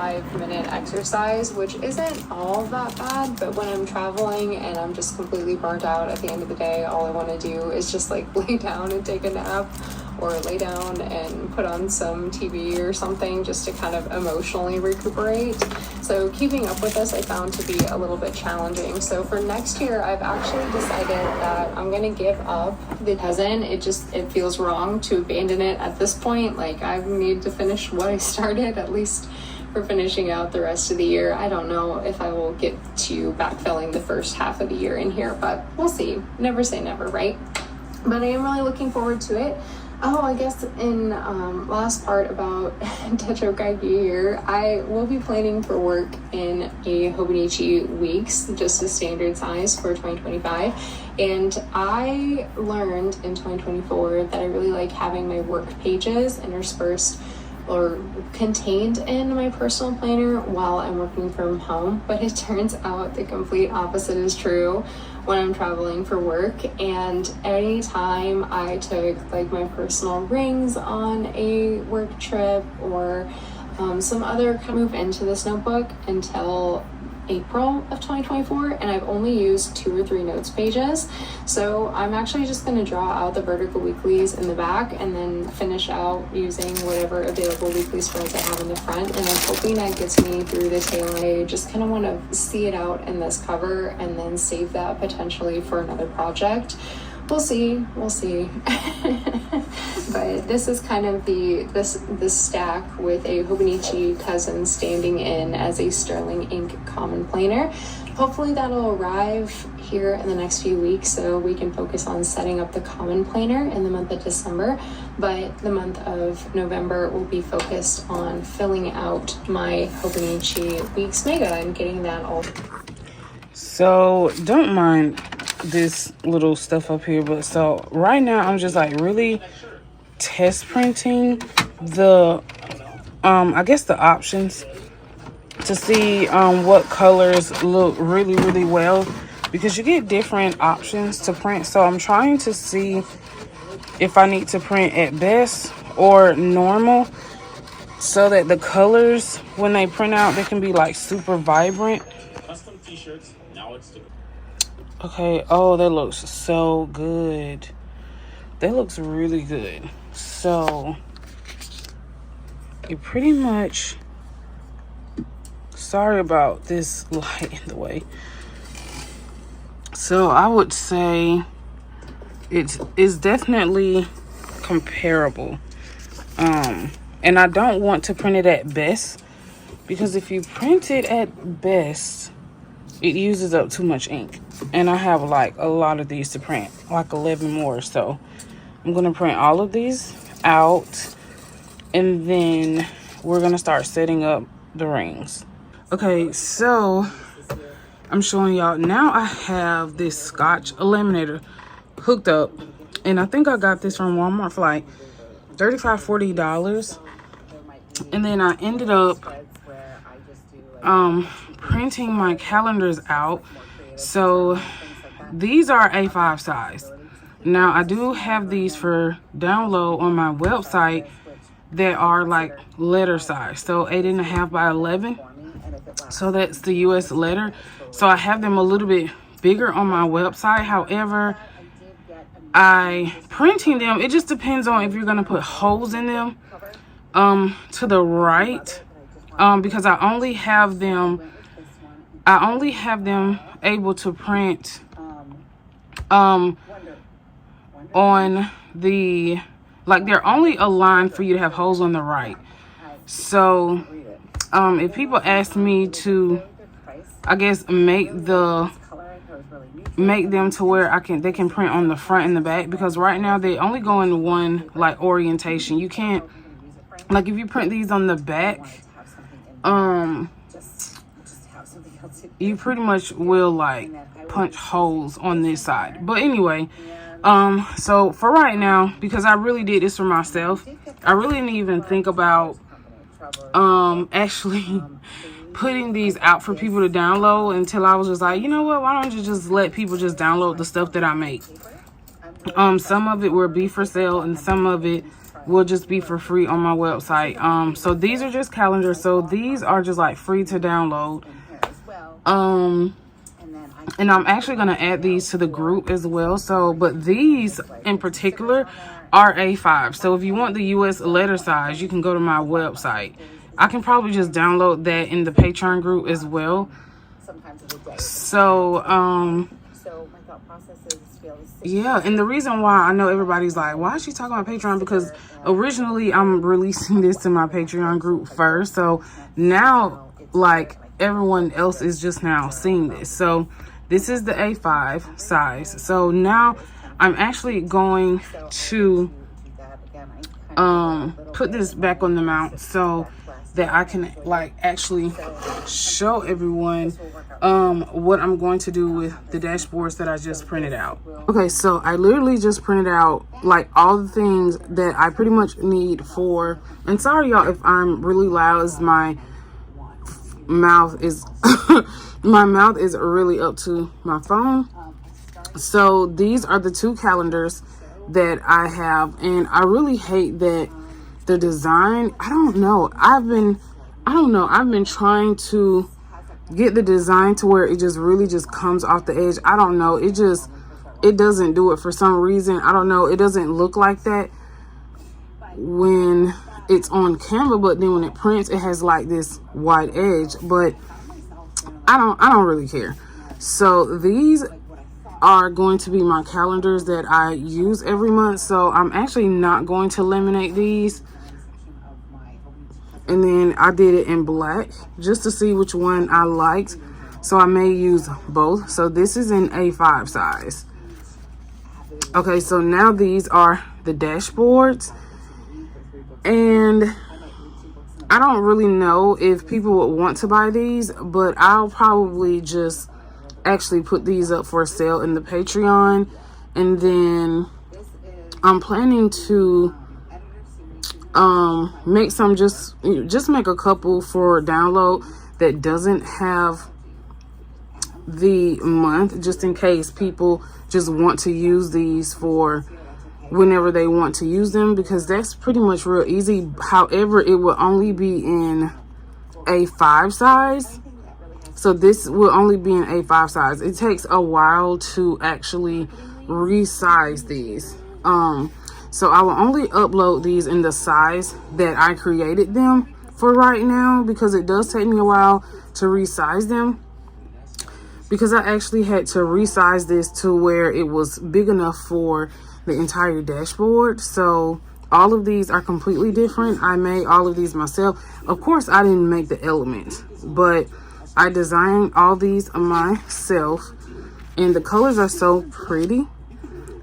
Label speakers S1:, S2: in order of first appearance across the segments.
S1: 5-minute exercise, which isn't all that bad, but when I'm traveling and I'm just completely burnt out at the end of the day, all I want to do is just like lay down and take a nap, or lay down and put on some TV or something just to kind of emotionally recuperate. So keeping up with this I found to be a little bit challenging. So for next year, I've actually decided that I'm gonna give up the dozen. It feels wrong to abandon it at this point. Like, I need to finish what I started, at least for finishing out the rest of the year. I don't know if I will get to backfilling the first half of the year in here, but we'll see. Never say never, right? But I am really looking forward to it. Oh, I guess in last part about tetrokage here, I will be planning for work in a Hobonichi weeks, just a standard size for 2025. And I learned in 2024 that I really like having my work pages interspersed or contained in my personal planner while I'm working from home. But it turns out the complete opposite is true when I'm traveling for work. And anytime I took like my personal rings on a work trip or some other kind of move into this notebook until April of 2024, and I've only used 2 or 3 notes pages. So I'm actually just going to draw out the vertical weeklies in the back and then finish out using whatever available weekly spreads I have in the front. And I'm hoping that gets me through the tail end. I just kind of want to see it out in this cover and then save that potentially for another project. We'll see. But this is kind of this stack with a Hobonichi cousin standing in as a sterling ink common planner. Hopefully that'll arrive here in the next few weeks so we can focus on setting up the common planner in the month of December. But the month of November will be focused on filling out my Hobonichi Weeks Mega and getting that all.
S2: So don't mind this little stuff up here, but so right now I'm just like really test printing the I guess the options to see what colors look really well, because you get different options to print. So I'm trying to see if I need to print at best or normal so that the colors when they print out they can be like super vibrant. Custom t-shirts. Now it's okay. Oh, that looks so good. That looks really good. So it pretty much, sorry about this light in the way. So I would say it is definitely comparable. And I don't want to print it at best, because if you print it at best, it uses up too much ink. And I have like a lot of these to print, like 11 more. So I'm going to print all of these out, and then we're going to start setting up the rings. Okay, so I'm showing y'all now. I have this Scotch laminator hooked up, and I think I got this from Walmart for like $35–40. And then I ended up printing my calendars out. So these are A5 size. Now I do have these for download on my website that are like letter size, so 8.5 by 11. So that's the US letter. So I have them a little bit bigger on my website. However, printing them, it just depends on if you're gonna put holes in them to the right, because I only have them able to print on the, like, they're only aligned for you to have holes on the right. So if people ask me to, I guess, make them to where they can print on the front and the back, because right now they only go in one like orientation. You can't, like, if you print these on the back, you pretty much will like punch holes on this side. But anyway, so for right now, because I really did this for myself, I really didn't even think about actually putting these out for people to download until I was just like, you know what, why don't you just let people just download the stuff that I make. Some of it will be for sale and some of it will just be for free on my website. So these are just calendars. So these are just like free to download. And I'm actually going to add these to the group as well. So, but these in particular are A5. So if you want the US letter size, you can go to my website. I can probably just download that in the Patreon group as well. So, yeah, and the reason why I know everybody's like, why is she talking about Patreon? Because originally I'm releasing this to my Patreon group first. So now, like, everyone else is just now seeing this. So this is the A5 size. So now I'm actually going to put this back on the mount so that I can like actually show everyone what I'm going to do with the dashboards that I just printed out. Okay, so I literally just printed out like all the things that I pretty much need for, and sorry y'all if I'm really loud, as my mouth is my mouth is really up to my phone. So these are the 2 calendars that I have, and I really hate that the design, I don't know, I've been trying to get the design to where it just really just comes off the edge. I don't know, it doesn't do it for some reason. I don't know, it doesn't look like that when it's on camera, but then when it prints it has like this wide edge. But I don't really care. So these are going to be my calendars that I use every month. So I'm actually not going to laminate these. And then I did it in black just to see which one I liked. So I may use both. So this is in A5 size. Okay, so now these are the dashboards. And I don't really know if people would want to buy these, but I'll probably just actually put these up for sale in the Patreon. And then I'm planning to make some, just make a couple for download that doesn't have the month, just in case people just want to use these for whenever they want to use them, because that's pretty much real easy. However, it will only be in A5 size. So this will only be in A5 size. It takes a while to actually resize these. So I will only upload these in the size that I created them for right now, because it does take me a while to resize them, because I actually had to resize this to where it was big enough for the entire dashboard. So all of these are completely different. I made all of these myself. Of course, I didn't make the elements, but I designed all these myself, and the colors are so pretty.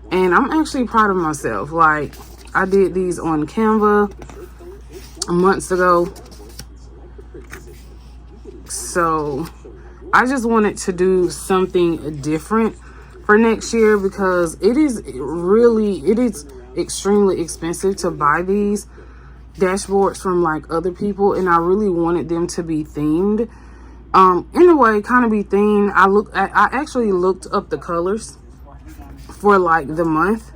S2: And I'm actually proud of myself. Like, I did these on Canva months ago. So I just wanted to do something different for next year, because it is extremely expensive to buy these dashboards from like other people, and I really wanted them to be themed. In a way, kind of be themed. I actually looked up the colors for like the month,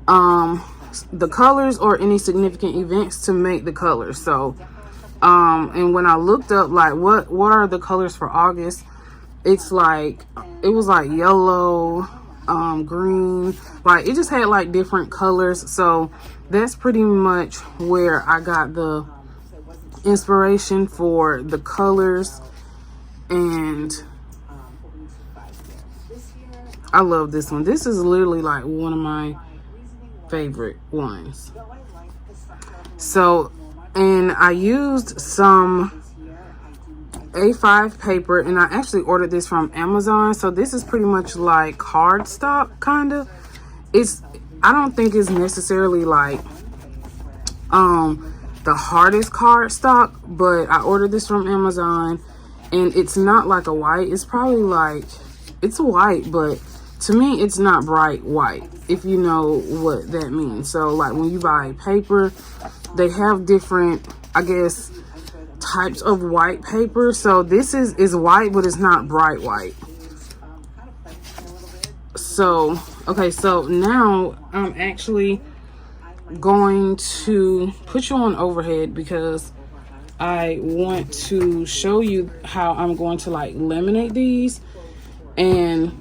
S2: the colors or any significant events to make the colors. So and when I looked up like what are the colors for August, it was like yellow, green, like it just had like different colors. So that's pretty much where I got the inspiration for the colors. And I love this one. This is literally like one of my favorite ones. So, and I used some A5 paper, and I actually ordered this from Amazon. So this is pretty much like cardstock, kind of. I don't think it's necessarily like the hardest cardstock, but I ordered this from Amazon, and it's not like a white. It's probably like, it's white, but to me it's not bright white, if you know what that means. So like when you buy paper, they have different, I guess, types of white paper. So this is white, but it's not bright white. So okay, so now I'm actually going to put you on overhead because I want to show you how I'm going to like laminate these. And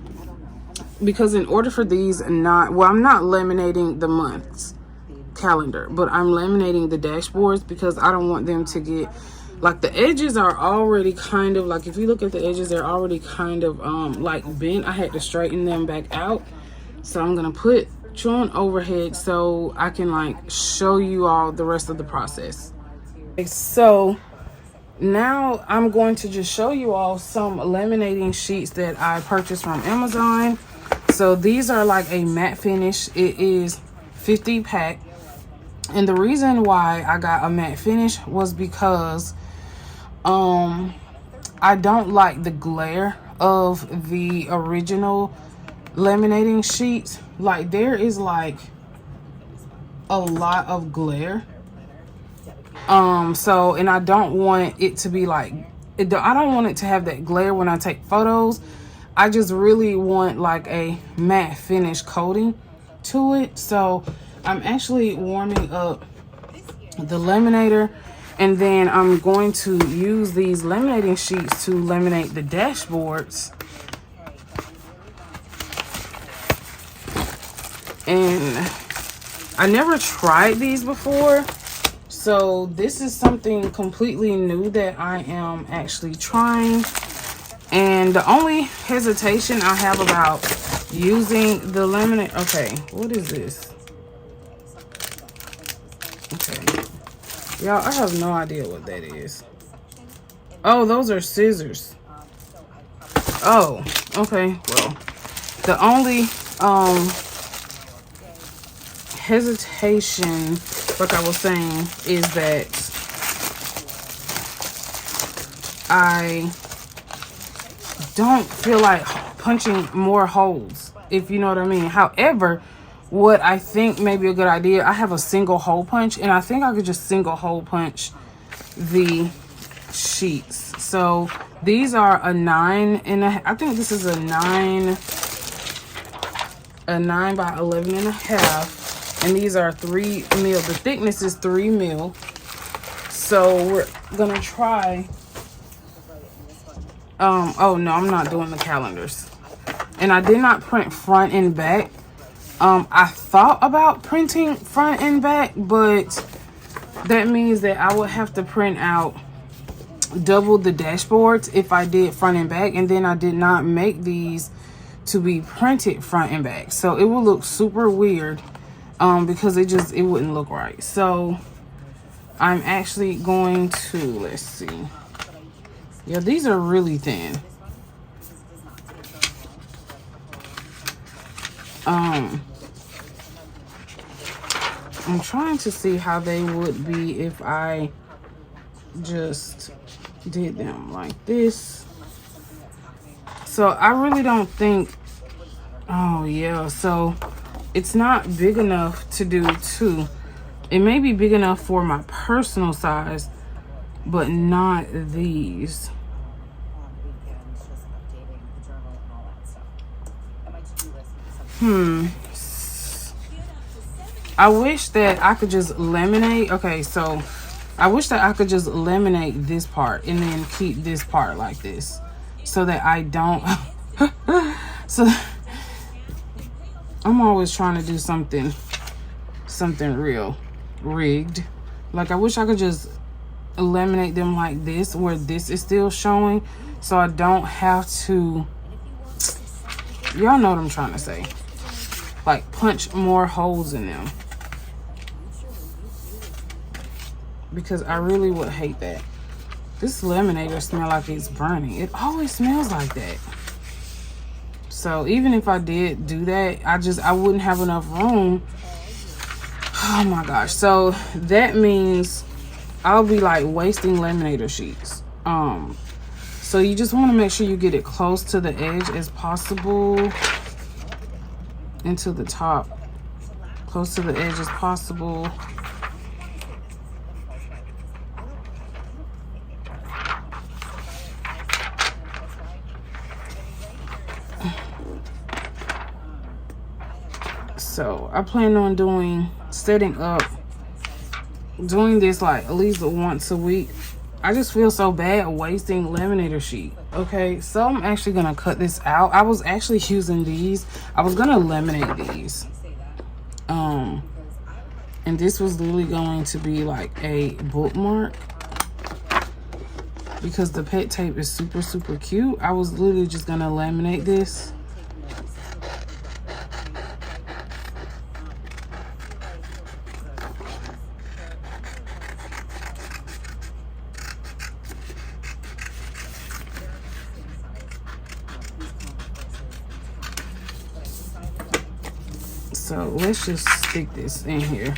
S2: because in order for these I'm not laminating the months calendar, but I'm laminating the dashboards because I don't want them to get like, the edges are already kind of like, if you look at the edges, they're already kind of like bent. I had to straighten them back out. So I'm gonna put you on overhead so I can like show you all the rest of the process. So now I'm going to just show you all some laminating sheets that I purchased from Amazon. So these are like a matte finish. It is 50 pack. And the reason why I got a matte finish was because I don't like the glare of the original laminating sheets. Like, there is like a lot of glare. So, and I don't want it to be like, I don't want it to have that glare when I take photos. I just really want like a matte finish coating to it. So I'm actually warming up the laminator, and then I'm going to use these laminating sheets to laminate the dashboards. And I never tried these before, so this is something completely new that I am actually trying. And the only hesitation I have about using the laminate, okay, what is this? Okay, y'all, I have no idea what that is. Oh, those are scissors. Oh, okay, well, the only hesitation, like I was saying, is that I don't feel like punching more holes, if you know what I mean. However, what I think may be a good idea, I have a single hole punch, and I think I could just single hole punch the sheets. So these are a 9.5. I think this is a 9 by 11.5. And these are 3 mil. The thickness is 3 mil. So we're gonna try. Oh no, I'm not doing the calendars. And I did not print front and back. I thought about printing front and back, but that means that I would have to print out double the dashboards if I did front and back. And then I did not make these to be printed front and back. So it will look super weird. Because it wouldn't look right. So I'm actually going to, let's see. Yeah, these are really thin. I'm trying to see how they would be if I just did them like this. So I really don't think, oh yeah, so it's not big enough to do 2. It may be big enough for my personal size, but not these. I wish that I could just laminate. Okay, so I wish that I could just laminate this part and then keep this part like this, so that I don't so I'm always trying to do something real rigged. Like, I wish I could just eliminate them like this, where this is still showing, so I don't have to, y'all know what I'm trying to say, like punch more holes in them, because I really would hate that. This laminator smells like it's burning. It always smells like that. So even if I did do that, I wouldn't have enough room. Oh my gosh. So that means I'll be like wasting laminator sheets. So you just want to make sure you get it close to the edge as possible, and to the top, close to the edge as possible. So I plan on doing this like at least once a week. I just feel so bad wasting laminator sheet. Okay, so I'm actually gonna cut this out. I was actually using these. I was gonna laminate these. And this was literally going to be like a bookmark because the pet tape is super, super cute. I was literally just gonna laminate this. So let's just stick this in here.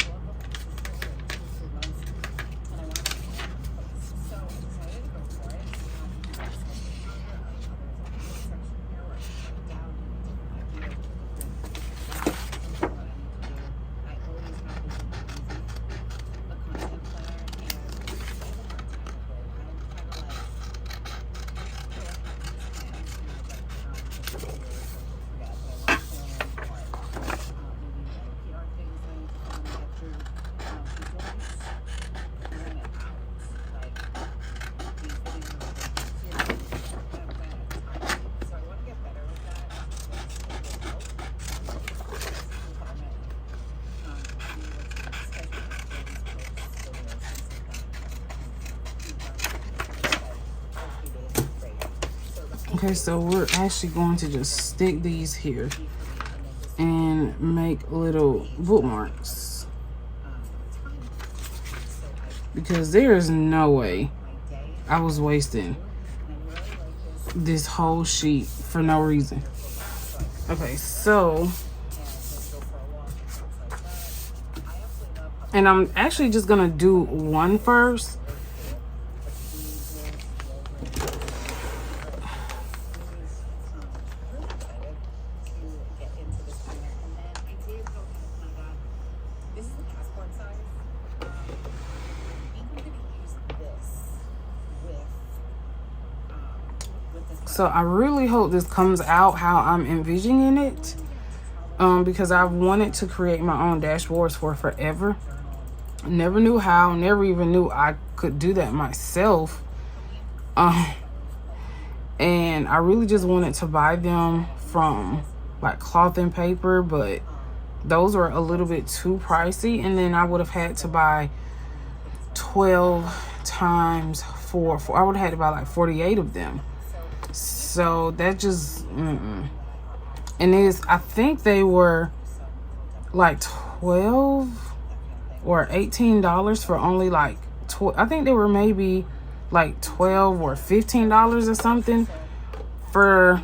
S2: Okay, so we're actually going to just stick these here and make little bookmarks because there is no way I was wasting this whole sheet for no reason. Okay, so, and I'm actually just gonna do one first. So I really hope this comes out how I'm envisioning it, because I've wanted to create my own dashboards for forever. Never knew how, never even knew I could do that myself. And I really just wanted to buy them from like Cloth and Paper, but those were a little bit too pricey. And then I would have had to buy 12 times 4. I would have had to buy like 48 of them. So that just, and I think they were like 12 or $18 for only like, I think they were maybe like 12 or $15 or something for,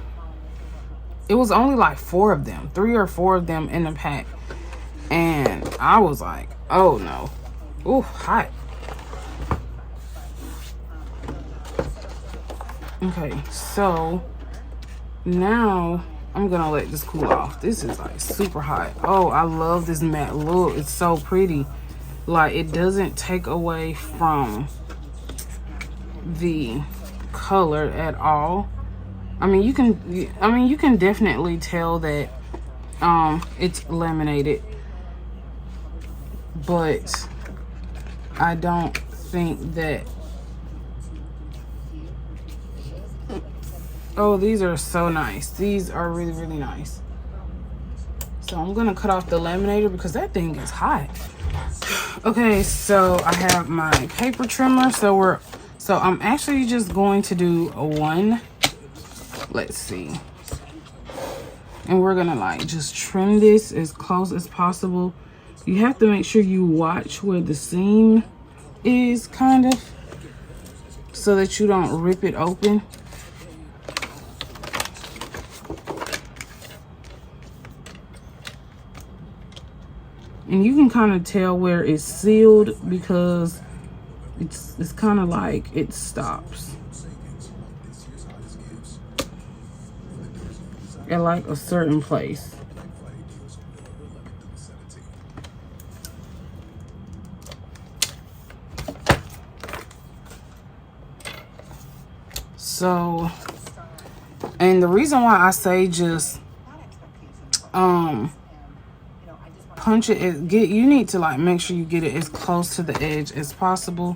S2: it was only like 4 of them, 3 or 4 of them in the pack. And I was like, oh no, ooh, hot. Okay, so now I'm gonna let this cool off. This is like super hot. Oh, I love this matte look. It's so pretty. Like, it doesn't take away from the color at all. I mean, you can definitely tell that it's laminated, but I don't think that. Oh, these are so nice. These are really, really nice. So I'm gonna cut off the laminator because that thing is hot. Okay, so I have my paper trimmer. So I'm actually just going to do a one. Let's see. And we're gonna like just trim this as close as possible. You have to make sure you watch where the seam is, kind of, so that you don't rip it open. And you can kind of tell where it's sealed because it's kind of like it stops at like a certain place. So, and the reason why I say just punch it, you need to like make sure you get it as close to the edge as possible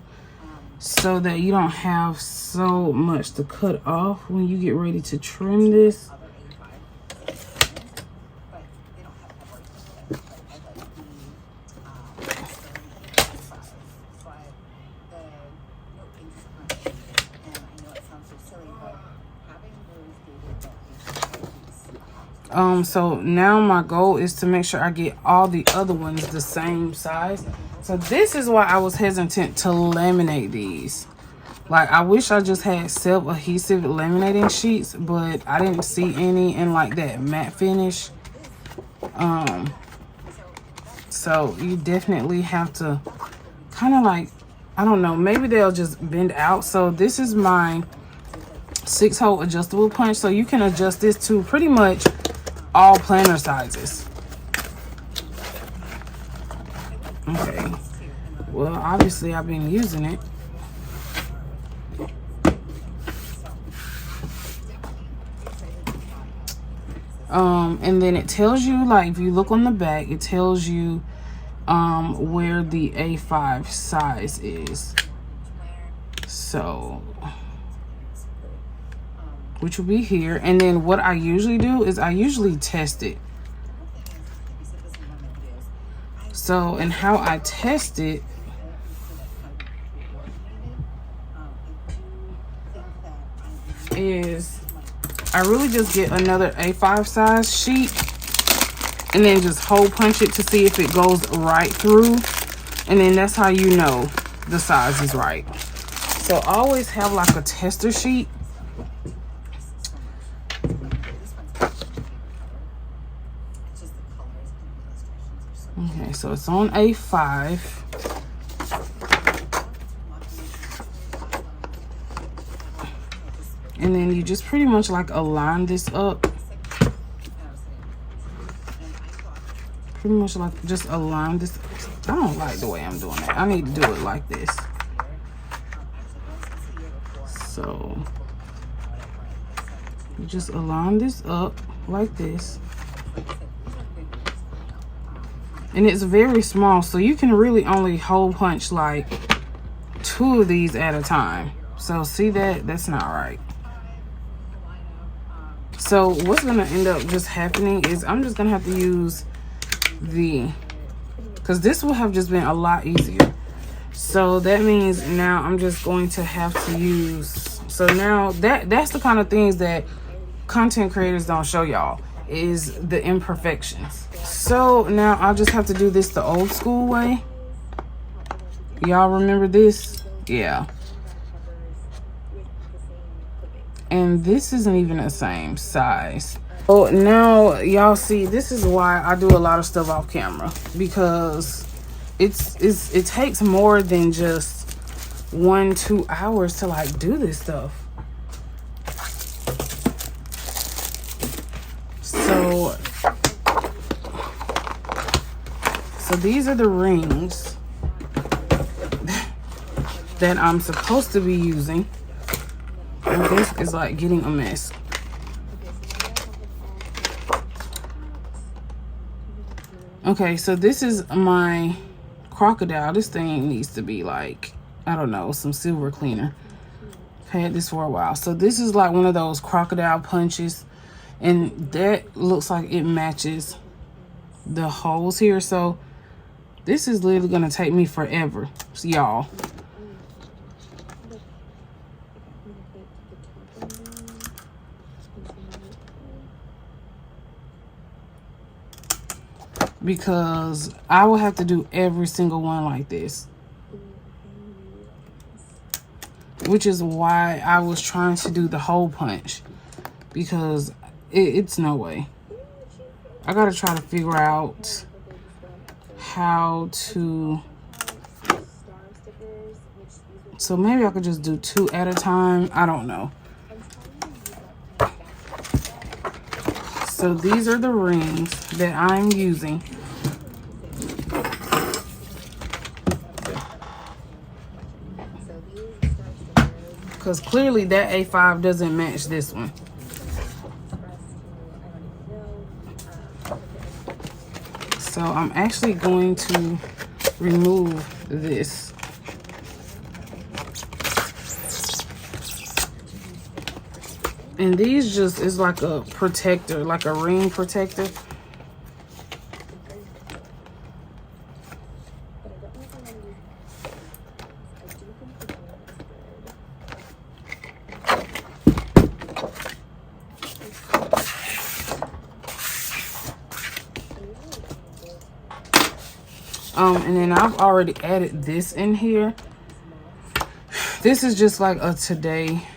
S2: so that you don't have so much to cut off when you get ready to trim this. So now my goal is to make sure I get all the other ones the same size. So this is why I was hesitant to laminate these. Like, I wish I just had self-adhesive laminating sheets, but I didn't see any in like that matte finish. So you definitely have to kind of like, I don't know, maybe they'll just bend out. So this is my 6-hole adjustable punch. So you can adjust this to pretty much all planner sizes. Okay. Well, obviously I've been using it. And then it tells you, like, if you look on the back, it tells you where the A5 size is. So, which will be here. And then what I usually do is I usually test it. So, and how I test it is I really just get another A5 size sheet and then just hole punch it to see if it goes right through. And then that's how you know the size is right. So always have like a tester sheet. Okay, so it's on A5. And then you just pretty much like align this up. Pretty much like just align this. I don't like the way I'm doing it. I need to do it like this. So you just align this up like this. And it's very small, so you can really only hole punch like 2 of these at a time. So see that? That's not right. So what's gonna end up just happening is I'm just gonna have to use because this will have just been a lot easier. So that means now I'm just going to have to use, so now that's the kind of things that content creators don't show y'all, is the imperfections. So now I'll just have to do this the old school way. Y'all remember this? Yeah. And this isn't even the same size. Oh, now y'all see, this is why I do a lot of stuff off camera, because it takes more than just 1-2 hours to like do this stuff. So these are the rings that I'm supposed to be using. And this is like getting a mess. Okay, so this is my crocodile. This thing needs to be like, I don't know, some silver cleaner. I've had this for a while. So this is like one of those crocodile punches. And that looks like it matches the holes here. So this is literally going to take me forever, y'all. Because I will have to do every single one like this. Which is why I was trying to do the hole punch. Because it's no way. I gotta try to figure out how to. So maybe I could just do 2 at a time. I don't know. So these are the rings that I'm using. Because clearly that A5 doesn't match this one. So I'm actually going to remove this. And these just is like a protector, like a ring protector. And then I've already added this in here. This is just like a today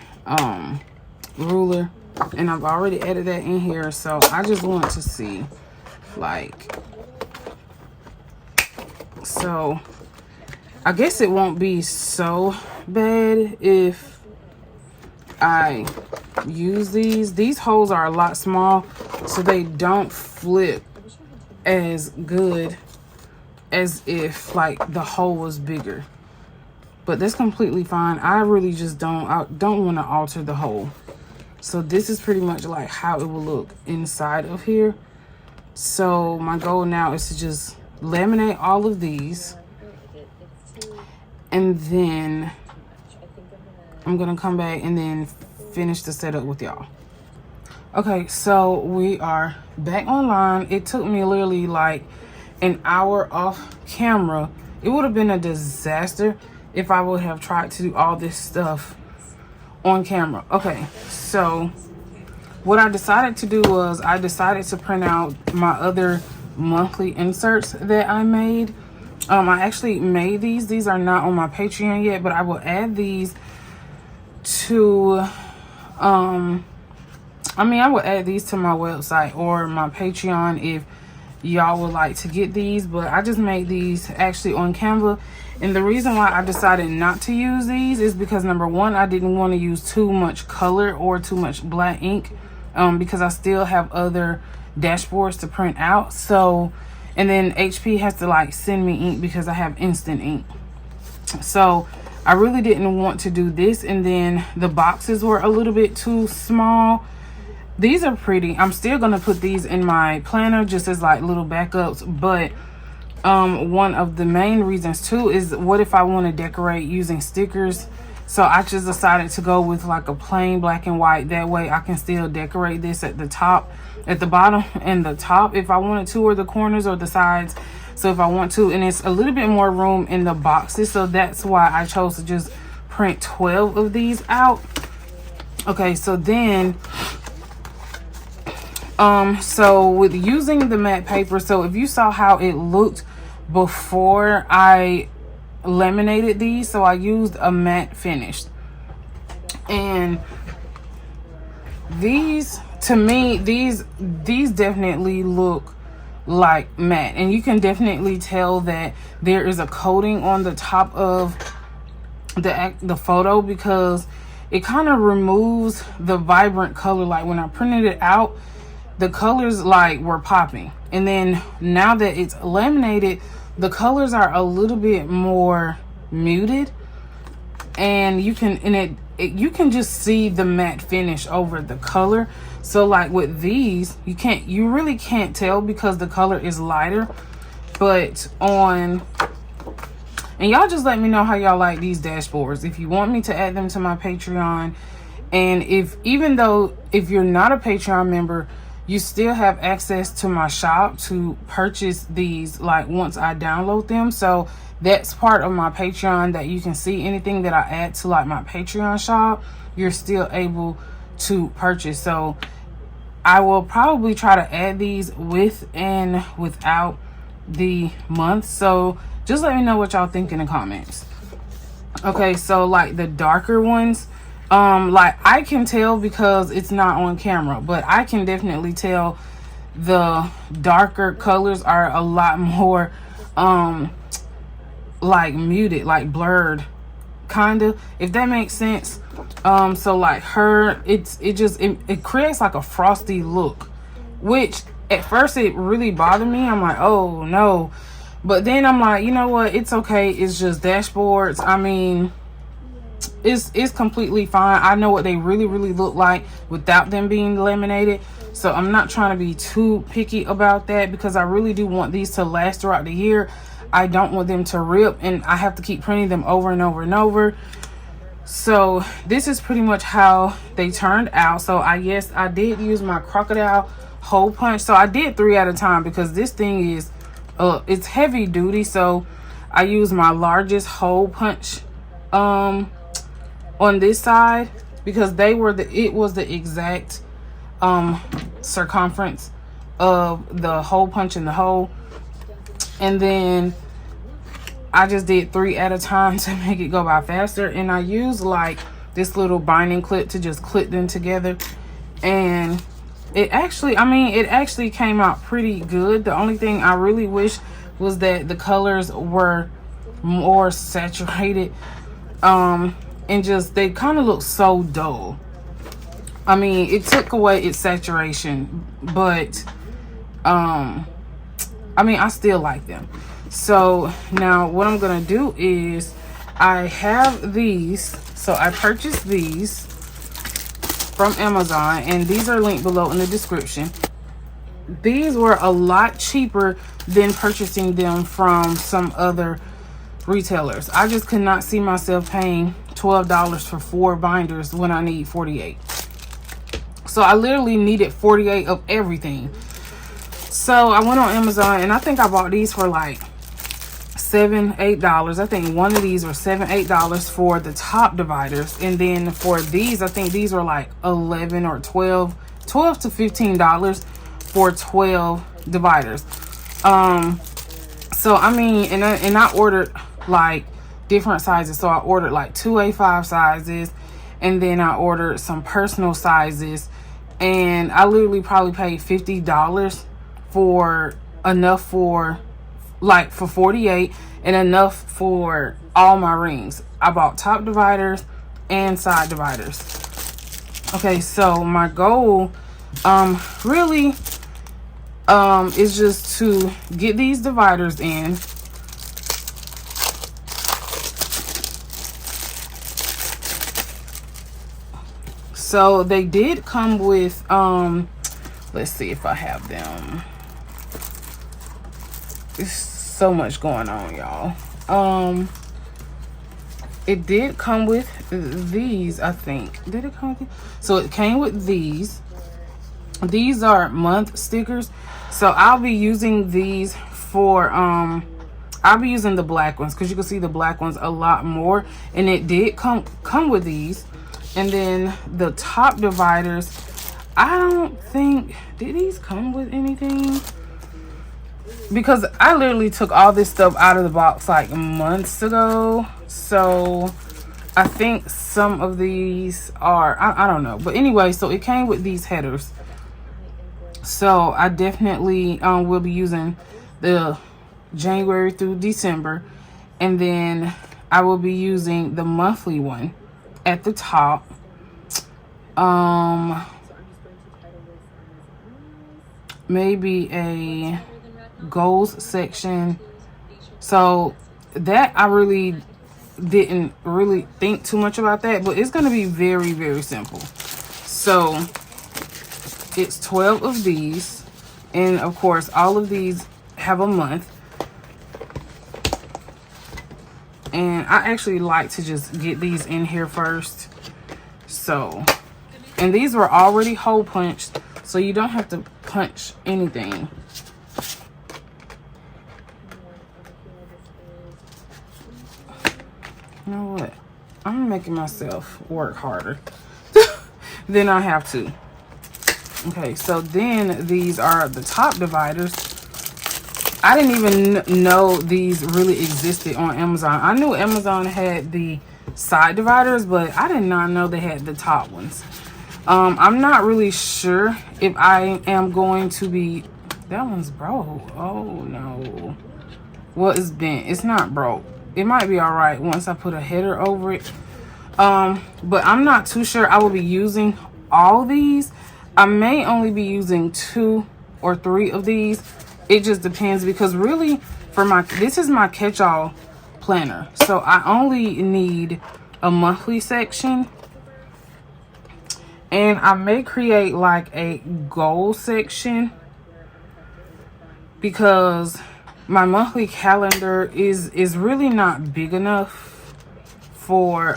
S2: ruler, and I've already added that in here. So I just want to see, like, so I guess it won't be so bad if I use these. These holes are a lot small, so they don't flip as good as if like the hole was bigger. But that's completely fine. I really just don't want to alter the hole. So this is pretty much like how it will look inside of here. So my goal now is to just laminate all of these, and then I'm gonna come back and then finish the setup with y'all. Okay, so we are back online. It took me literally like an hour off camera. It would have been a disaster if I would have tried to do all this stuff on camera. Okay, so what I decided to do was I decided to print out my other monthly inserts that I made. I actually made these. These are not on my Patreon yet, but I will add these to I will add these to my website or my Patreon if y'all would like to get these. But I just made these actually on Canva, and the reason why I decided not to use these is because number one, I didn't want to use too much color or too much black ink, because I still have other dashboards to print out. So, and then HP has to like send me ink because I have instant ink. So I really didn't want to do this, and then the boxes were a little bit too small. These are pretty. I'm still gonna put these in my planner just as like little backups, but one of the main reasons too is what if I want to decorate using stickers. So I just decided to go with like a plain black and white. That way I can still decorate this at the top, at the bottom and the top if I wanted to, or the corners or the sides. So if I want to, and it's a little bit more room in the boxes, so that's why I chose to just print 12 of these out. Okay, so then so with using the matte paper, so if you saw how it looked before I laminated these, so I used a matte finish, and these, to me, these definitely look like matte, and you can definitely tell that there is a coating on the top of the photo, because it kind of removes the vibrant color. Like when I printed it out, the colors like were popping, and then now that it's laminated, the colors are a little bit more muted, and you can, you can just see the matte finish over the color. So like with these, you really can't tell because the color is lighter. But on, and y'all just let me know how y'all like these dashboards, if you want me to add them to my Patreon. And even though if you're not a Patreon member, you still have access to my shop to purchase these like once I download them. So that's part of my Patreon, that you can see anything that I add to like my Patreon shop, you're still able to purchase. So I will probably try to add these with and without the month. So just let me know what y'all think in the comments. Okay, so like the darker ones, like I can tell because it's not on camera, but I can definitely tell the darker colors are a lot more like muted, like blurred, kind of, if that makes sense. So like her, it creates like a frosty look, which at first it really bothered me. I'm like, oh no, but then I'm like, you know what, it's okay, it's just dashboards. I mean, it's completely fine. I know what they really look like without them being laminated. So I'm not trying to be too picky about that because I really do want these to last throughout the year. I don't want them to rip and I have to keep printing them over and over and over. So this is pretty much how they turned out. So yes, I did use my crocodile hole punch. So I did 3 at a time because this thing is it's heavy duty. So I used my largest hole punch on this side because it was the exact circumference of the hole punch in the hole. And then I just did 3 at a time to make it go by faster. And I used like this little binding clip to just clip them together. And it actually came out pretty good. The only thing I really wish was that the colors were more saturated. And just, they kind of look so dull. I mean, it took away its saturation, but I mean, I still like them. So now what I'm gonna do is I have these. So I purchased these from Amazon, and these are linked below in the description. These were a lot cheaper than purchasing them from some other retailers. I just could not see myself paying $12 for 4 binders when I need 48. So I literally needed 48 of everything. So I went on Amazon and I think I bought these for like $7-8. I think one of these were $7-8 for the top dividers, and then for these, I think these were like 11 or 12 to $15 for 12 dividers. So I mean, and I ordered like different sizes. So I ordered like 2 A5 sizes, and then I ordered some personal sizes, and I literally probably paid $50 for enough for 48 and enough for all my rings. I bought top dividers and side dividers. Okay, so my goal really is just to get these dividers in. So they did come with let's see if I have them. There's so much going on, y'all. It did come with these, I think. Did it come with these? So it came with these. These are month stickers. So I'll be using these for I'll be using the black ones because you can see the black ones a lot more. And it did come with these. And then the top dividers, I don't think, did these come with anything? Because I literally took all this stuff out of the box like months ago. So I think some of these are, I don't know. But anyway, so it came with these headers. So I definitely will be using the January through December. And then I will be using the monthly one at the top. Maybe a goals section. So that I really didn't really think too much about that, but it's going to be very, very simple. So it's 12 of these, and of course all of these have a month. And I actually like to just get these in here first. So, and these were already hole punched, so you don't have to punch anything. You know what? I'm making myself work harder than I have to. Okay, so then these are the top dividers. I didn't even know these really existed on Amazon. I knew Amazon had the side dividers, but I did not know they had the top ones. I'm not really sure if I am going to be... That one's broke. Oh, no. Well, it's bent. It's not broke. It might be all right once I put a header over it. But I'm not too sure I will be using all these. I may only be using 2 or 3 of these. It just depends, because really for this is my catch-all planner. So I only need a monthly section. And I may create like a goal section because my monthly calendar is really not big enough for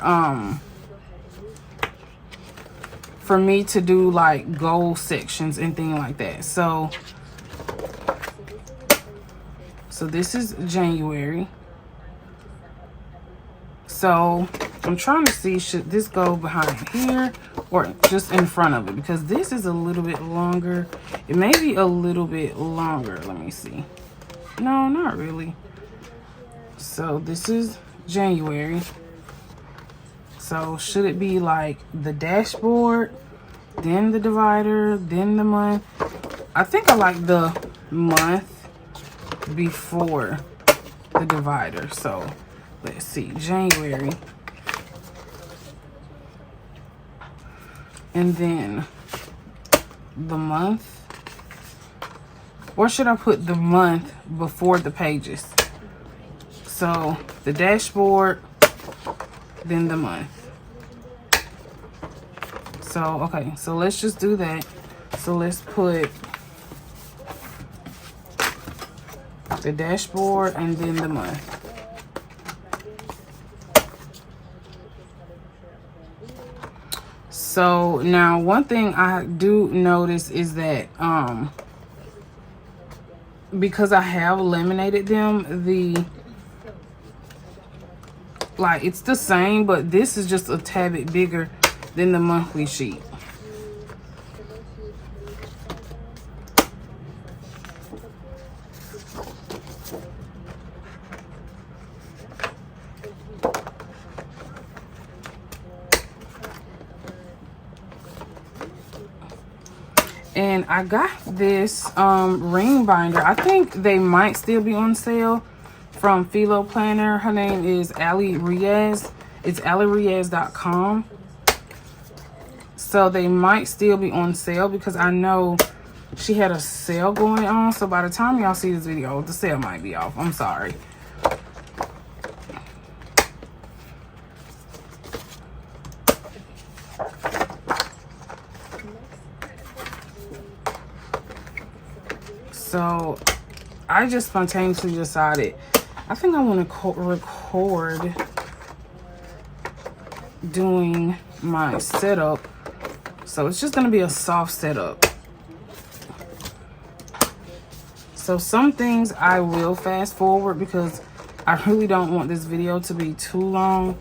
S2: me to do like goal sections and things like that. So this is January. So I'm trying to see, should this go behind here or just in front of it? Because this is a little bit longer. It may be a little bit longer. Let me see. No, not really. So this is January. So should it be like the dashboard, then the divider, then the month? I think I like the month before the divider. So let's see, January. And then the month. Or should I put the month before the pages? So the dashboard, then the month. So, okay, so let's just do that. So let's put the dashboard and then the month. So now one thing I do notice is that because I have laminated them, like it's the same, but this is just a tad bit bigger than the monthly sheet. And I got this ring binder. I think they might still be on sale from Philo Planner. Her name is Ali Riaz. It's aliriaz.com. So they might still be on sale because I know she had a sale going on. So by the time y'all see this video, the sale might be off. I'm sorry. So I just spontaneously decided, I think I want to record doing my setup. So it's just going to be a soft setup. So some things I will fast forward because I really don't want this video to be too long.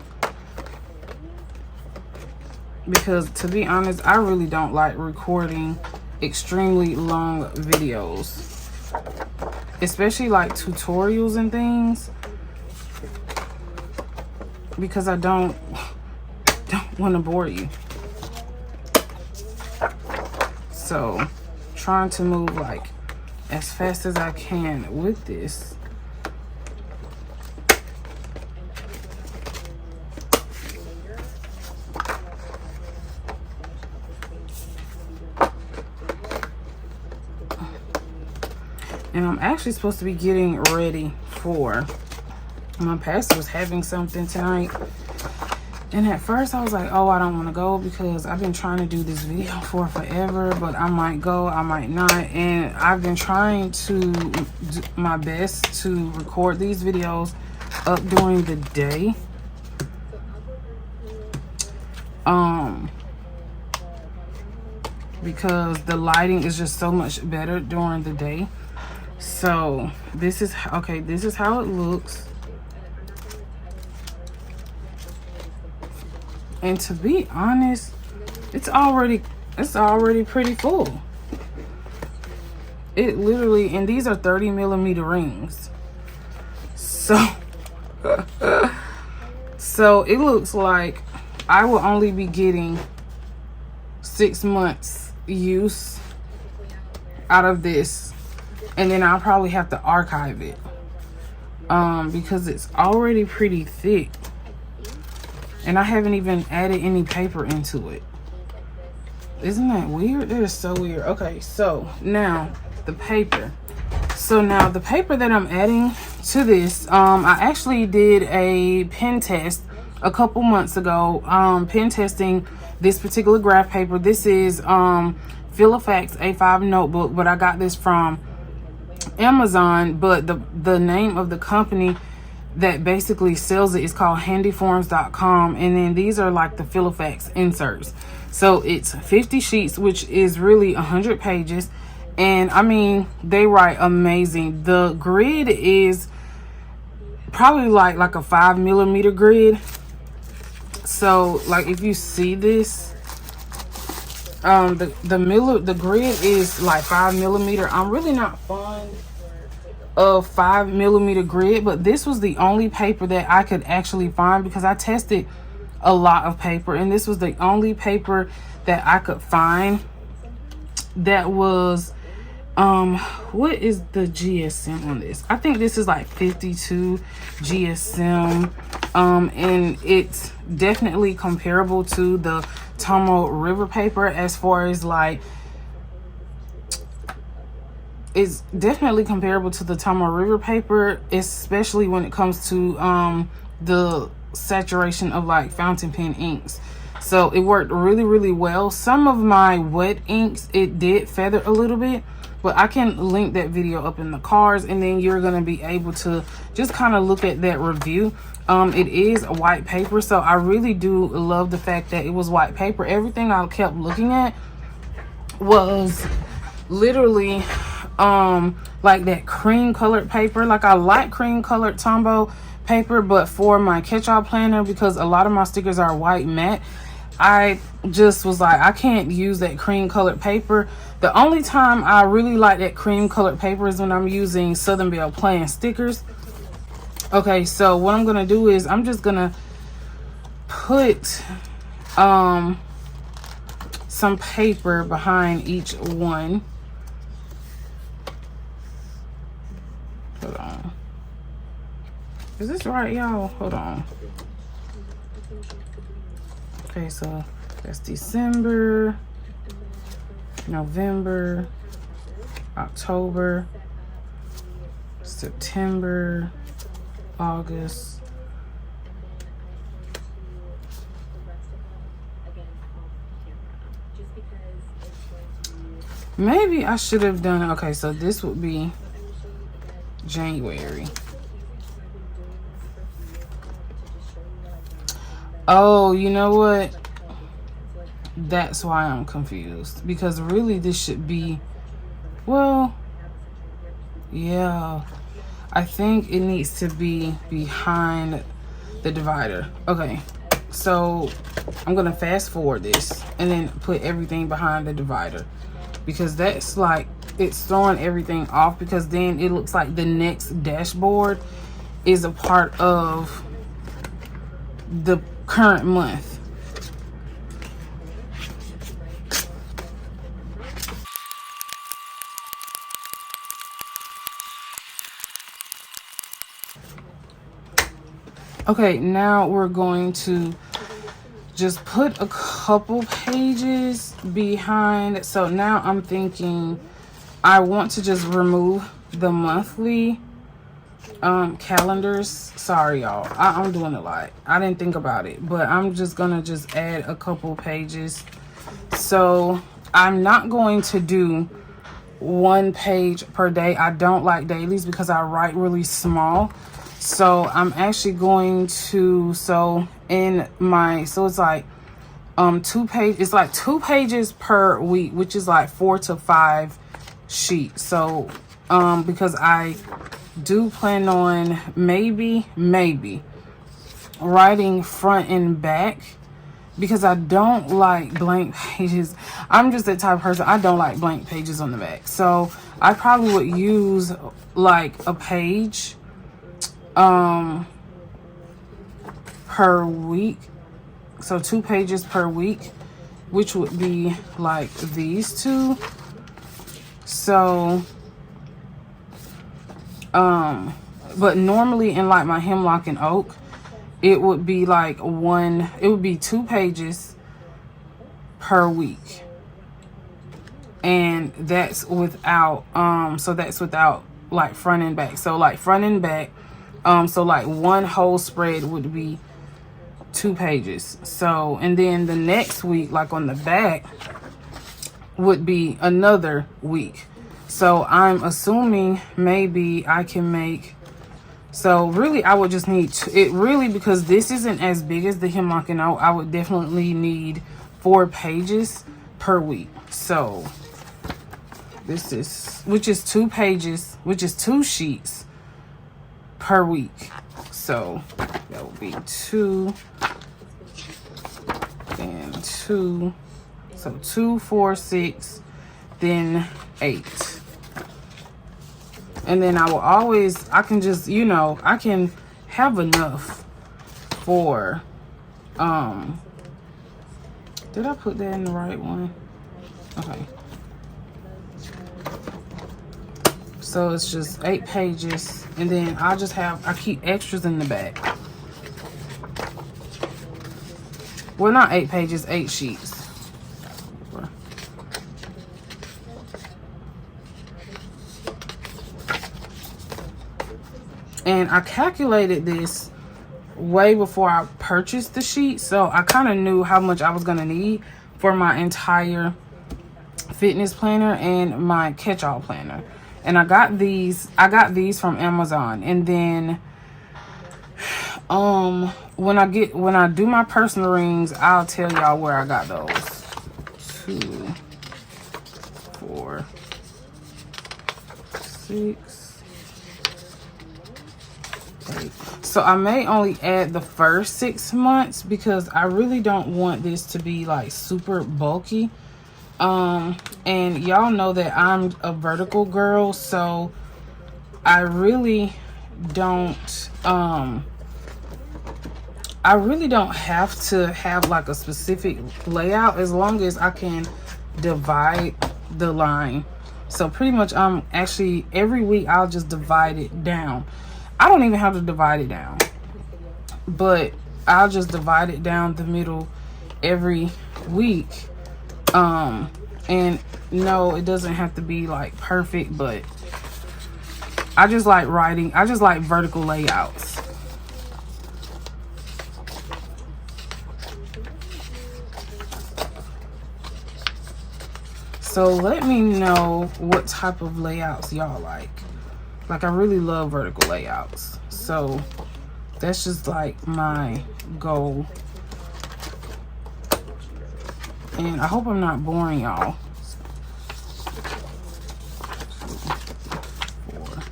S2: Because to be honest, I really don't like recording extremely long videos. Especially like tutorials and things. Because I don't want to bore you. So trying to move like as fast as I can with this. And I'm actually supposed to be getting ready for, my pastor was having something tonight. And at first I was like, oh, I don't want to go because I've been trying to do this video for forever, but I might go, I might not. And I've been trying to do my best to record these videos up during the day. Because the lighting is just so much better during the day. So this is, okay, this is how it looks. And to be honest, it's already pretty full. It literally, and these are 30mm rings. So, so it looks like I will only be getting 6 months use out of this. And then I'll probably have to archive it. Because it's already pretty thick. And I haven't even added any paper into it. Isn't that weird? That is so weird. Okay, so now the paper. So now the paper that I'm adding to this, I actually did a pen test a couple months ago, pen testing this particular graph paper. This is Filofax A5 notebook, but I got this from Amazon. But the name of the company that basically sells it is called handyforms.com. And then these are like the Filofax inserts. So it's 50 sheets, which is really 100 pages. And I mean, they write amazing. The grid is probably like a 5mm grid. So like if you see this, the grid is like 5mm. I'm really not fond of 5mm grid, but this was the only paper that I could actually find, because I tested a lot of paper and this was the only paper that I could find that was what is the GSM on this? I think this is like 52 GSM, and it's definitely comparable to the Tomo River paper as far as like, it's definitely comparable to the Tomo River paper, especially when it comes to the saturation of like fountain pen inks. So it worked really, really well. Some of my wet inks, it did feather a little bit, but I can link that video up in the cards, and then you're going to be able to just kind of look at that review. It is a white paper, so I really do love the fact that it was white paper. Everything I kept looking at was literally like that cream colored paper. Like I like cream colored Tombow paper, but for my catch-all planner, because a lot of my stickers are white matte, I just was like, I can't use that cream colored paper. The only time I really like that cream colored paper is when I'm using Southern Belle Plan stickers. Okay, so what I'm gonna do is I'm just gonna put some paper behind each one. Hold on. Is this right, y'all? Hold on. Okay, so that's December, November, October, September, August. Maybe I should have done, okay, so this would be January. Oh, you know what? That's why I'm confused. Because really this should be, well, yeah. I think it needs to be behind the divider. Okay, so I'm going to fast forward this and then put everything behind the divider. Because that's like, it's throwing everything off, because then it looks like the next dashboard is a part of the current month. Okay, now we're going to just put a couple pages behind. So now I'm thinking I want to just remove the monthly calendars. Sorry, y'all. I'm doing a lot. I didn't think about it, but I'm just gonna just add a couple pages. So I'm not going to do 1 page per day. I don't like dailies because I write really small. So I'm actually going to, so it's like 2 pages, it's like 2 pages per week, which is like 4 to 5 sheets. So because I do plan on maybe writing front and back, because I don't like blank pages. I'm just that type of person. I don't like blank pages on the back. So I probably would use like a page per week. So 2 pages per week, which would be like these 2. So but normally in like my hemlock and oak, it would be like 2 pages per week. And that's without so that's without like front and back. So like front and back, so like one whole spread would be 2 pages. So, and then the next week, like on the back, would be another week. So I'm assuming maybe I can make, so really I would just need it really, because this isn't as big as the hemlock and oak, I would definitely need 4 pages per week. So this is, which is 2 pages, which is 2 sheets per week. So that would be 2 and 2. So 2, 4, 6, then 8. And then I will always, I can just, you know, I can have enough for, did I put that in the right one? Okay. So it's just 8 pages, and then I'll just have, I keep extras in the back. Well, not 8 pages, 8 sheets. And I calculated this way before I purchased the sheet, so I kind of knew how much I was going to need for my entire fitness planner and my catch-all planner. And I got these from Amazon. And then when I do my personal rings, I'll tell y'all where I got those. 2, 4, 6. So I may only add the first 6 months because I really don't want this to be like super bulky. And y'all know that I'm a vertical girl, so I really don't have to have like a specific layout as long as I can divide the line. So pretty much I'm actually every week I'll just divide it down. I don't even have to divide it down, but I'll just divide it down the middle every week. And no, it doesn't have to be like perfect, but I just like writing. I just like vertical layouts. So let me know what type of layouts y'all like. Like, I really love vertical layouts. So that's just like my goal. And I hope I'm not boring y'all. 2, 4.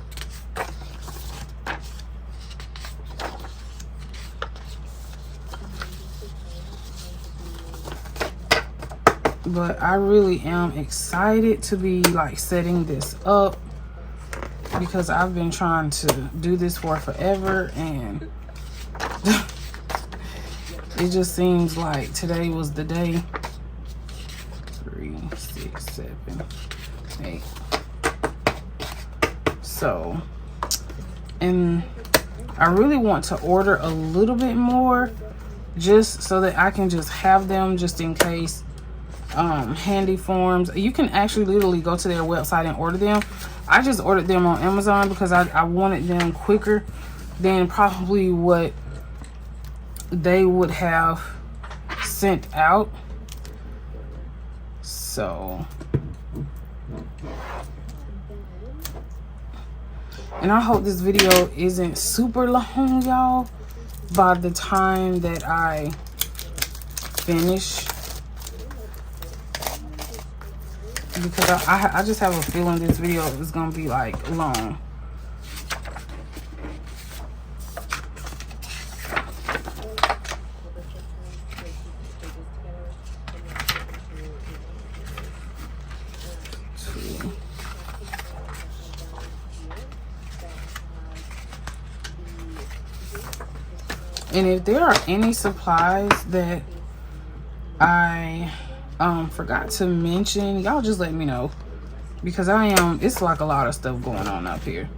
S2: But I really am excited to be like setting this up, because I've been trying to do this for forever, and it just seems like today was the day. 3, 6, 7, 8. So, and I really want to order a little bit more just so that I can just have them just in case. Handy forms. You can actually literally go to their website and order them. I just ordered them on Amazon because I wanted them quicker than probably what they would have sent out. So, and I hope this video isn't super long, y'all, by the time that I finish. Because I just have a feeling this video is gonna be like long. And if there are any supplies that I forgot to mention, y'all just let me know, because it's like a lot of stuff going on up here.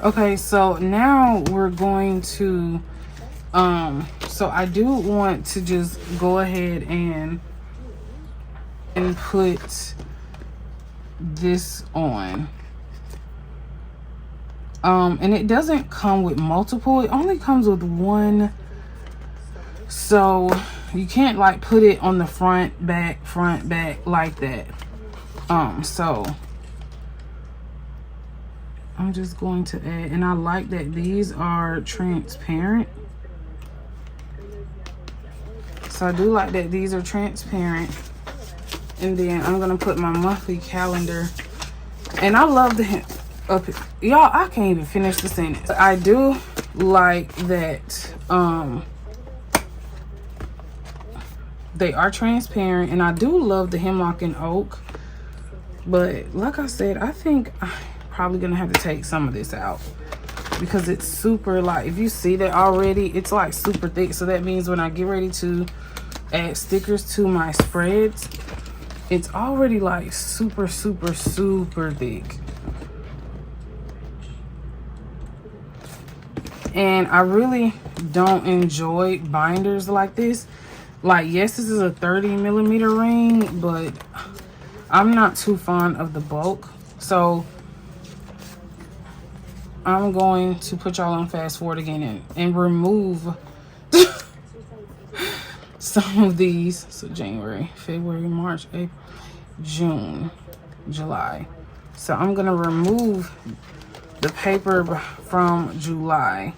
S2: Okay, so now we're going to, so I do want to just go ahead and put this on. And it doesn't come with multiple, it only comes with one. So you can't like put it on the front, back like that. So I'm just going to add, and I like that these are transparent. So I do like that these are transparent. And then I'm gonna put my monthly calendar. And I love the y'all, I can't even finish the sentence. I do like that they are transparent, and I do love the hemlock and oak. But like I said, I think I'm probably gonna have to take some of this out because it's super, like, if you see that already, it's like super thick. So that means when I get ready to add stickers to my spreads, it's already like super thick. And I really don't enjoy binders like this. Like, yes, this is a 30mm ring, but I'm not too fond of the bulk. So I'm going to put y'all on fast forward again and remove some of these. So January, February, March, April, June, July. So I'm gonna remove the paper from July.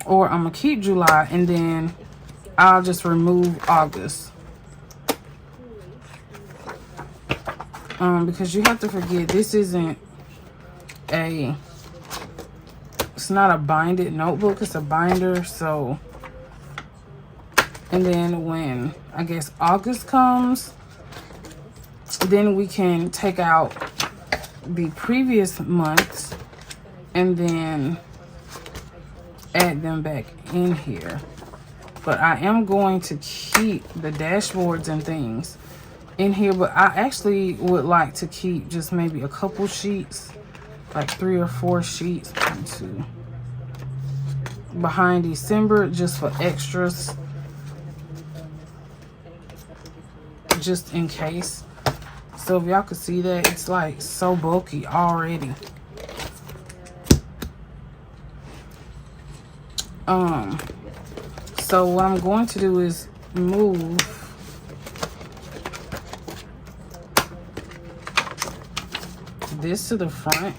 S2: Or I'm gonna keep July and then I'll just remove August. Because you have to forget, this isn't it's not a binded notebook, it's a binder. So, and then when I guess August comes, then we can take out the previous months and then add them back in here. But I am going to keep the dashboards and things in here, but I actually would like to keep just maybe a couple sheets, like 3 or 4 sheets, 1, 2, behind December, just for extras, just in case. So if y'all could see that, it's like so bulky already. So what I'm going to do is move this to the front,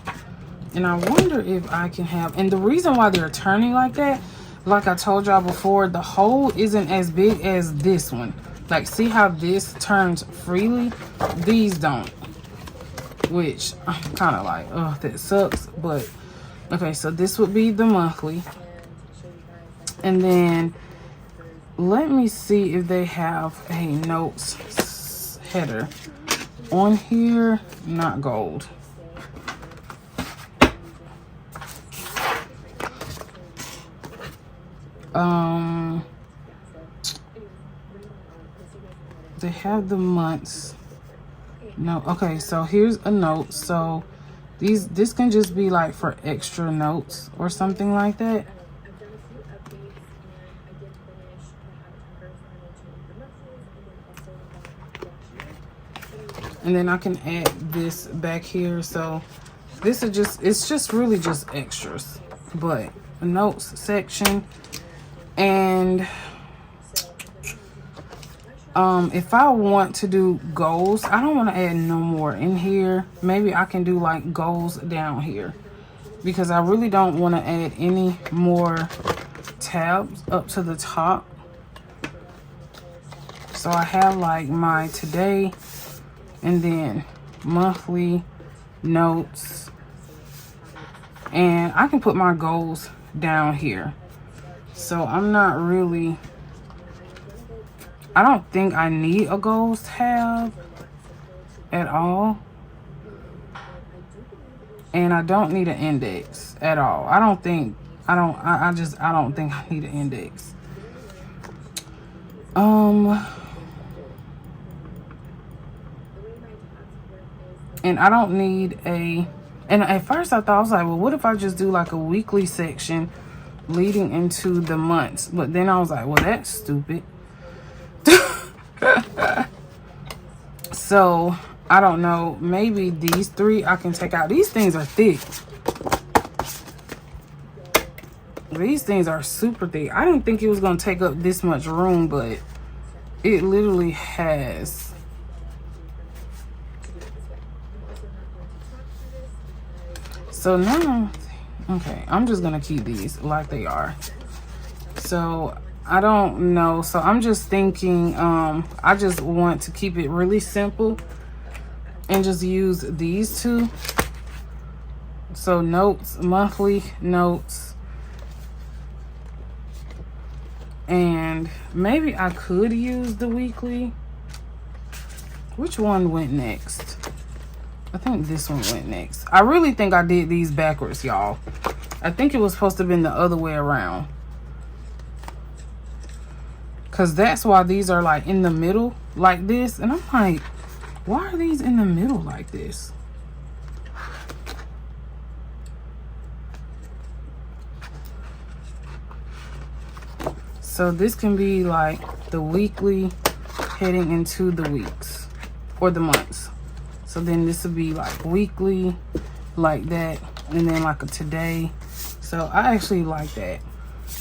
S2: and I wonder if I can have, and the reason why they're turning like that, like I told y'all before, the hole isn't as big as this one. Like, see how this turns freely? These don't, which I'm kind of like, oh, that sucks. But okay, so this would be the monthly, and then let me see if they have a notes header on here. Not gold. They have the months. No, okay, so here's a note. So this can just be like for extra notes or something like that. And then I can add this back here. So this is just, it's just really just extras. But a notes section. And if I want to do goals, I don't want to add no more in here. Maybe I can do like goals down here, because I really don't want to add any more tabs up to the top. So I have like my today, and then monthly, notes, and I can put my goals down here. So I'm not really, I don't think I need a goals tab at all. And I don't need an index at all. I don't think I don't think I need an index. And I don't need a, and at first I thought, I was like, well, what if I just do like a weekly section leading into the months? But then I was like, well, that's stupid. So I don't know, maybe these 3 I can take out. These things are thick. These things are super thick. I didn't think it was going to take up this much room, but it literally has. So now, okay, I'm just going to keep these like they are. So I don't know. So I'm just thinking, I just want to keep it really simple and just use these 2. So notes, monthly notes. And maybe I could use the weekly. Which one went next? I think this one went next. I really think I did these backwards, y'all. I think it was supposed to have been the other way around. Because that's why these are like in the middle like this. And I'm like, why are these in the middle like this? So this can be like the weekly heading into the weeks or the months. So then this would be like weekly like that. And then like a today. So I actually like that.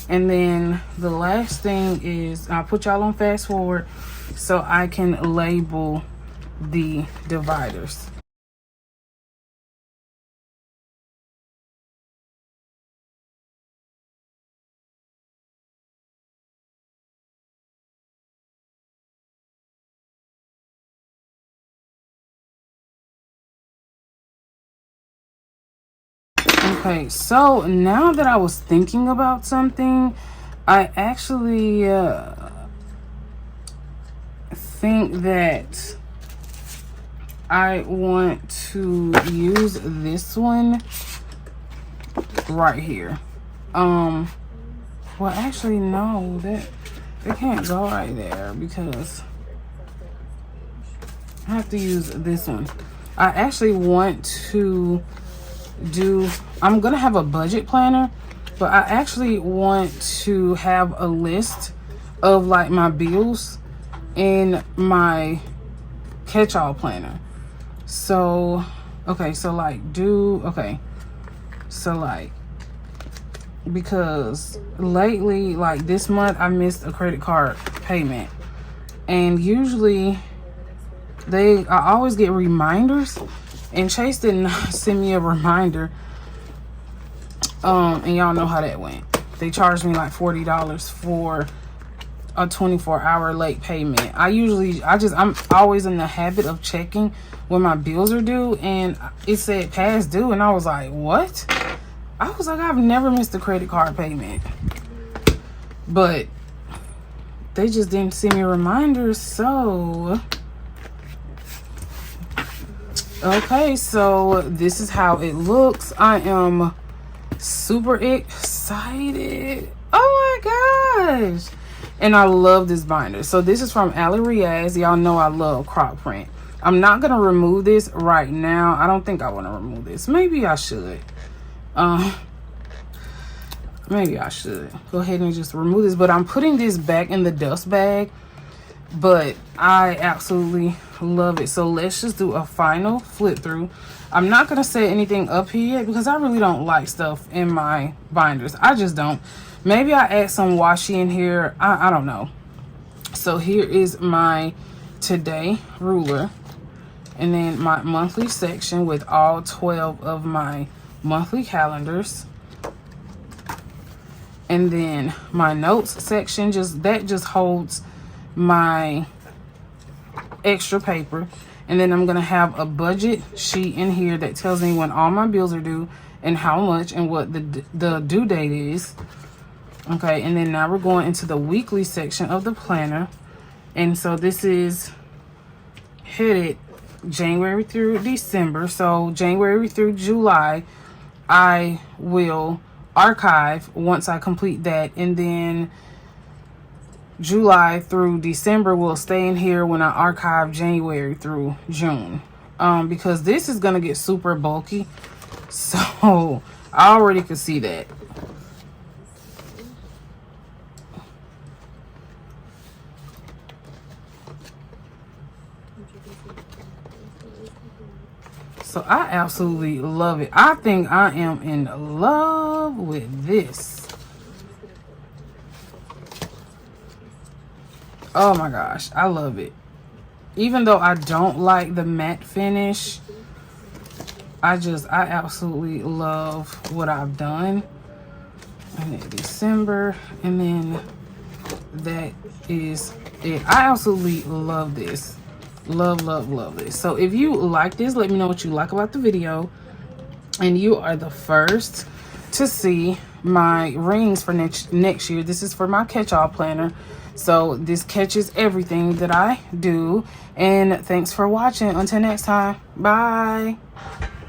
S2: And then the last thing is, I'll put y'all on fast forward so I can label the dividers. Okay, so now that I was thinking about something, I actually think that I want to use this one right here. Well, actually, no, that it can't go right there because I have to use this one. I actually want to do, I'm gonna have a budget planner, but I actually want to have a list of like my bills in my catch-all planner. So okay, so like so like, because lately, like this month, I missed a credit card payment, and usually I always get reminders, and Chase didn't send me a reminder. And y'all know how that went. They charged me like $40 for a 24-hour late payment. I'm always in the habit of checking when my bills are due, and it said past due, and I was like, what? I was like, I've never missed a credit card payment. But they just didn't send me reminders, so okay, so this is how it looks. I am super excited. Oh my gosh. And I love this binder. So this is from Ali Riaz. Y'all know I love crop print. I'm not going to remove this right now. I don't think I want to remove this. Maybe I should. Maybe I should go ahead and just remove this. But I'm putting this back in the dust bag. But I absolutely love it. So let's just do a final flip through. I'm not going to set anything up here yet because I really don't like stuff in my binders. I just don't. Maybe I add some washi in here. I don't know. So here is my today ruler. And then my monthly section with all 12 of my monthly calendars. And then my notes section, that just holds my extra paper. And then I'm going to have a budget sheet in here that tells me when all my bills are due and how much and what the due date is. Okay, and then now we're going into the weekly section of the planner. And so this is headed January through December. So January through July, I will archive once I complete that. And then July through December will stay in here when I archive January through June. because this is gonna get super bulky. So I already could see that. So I absolutely love it. I think I am in love with this. Oh my gosh, I love it. Even though I don't like the matte finish, I absolutely love what I've done. And then December, and then that is it. I absolutely love this. Love, love, love this. So if you like this, let me know what you like about the video. And you are the first to see my rings for next year. This is for my catch-all planner. So this catches everything that I do. And thanks for watching. Until next time. Bye.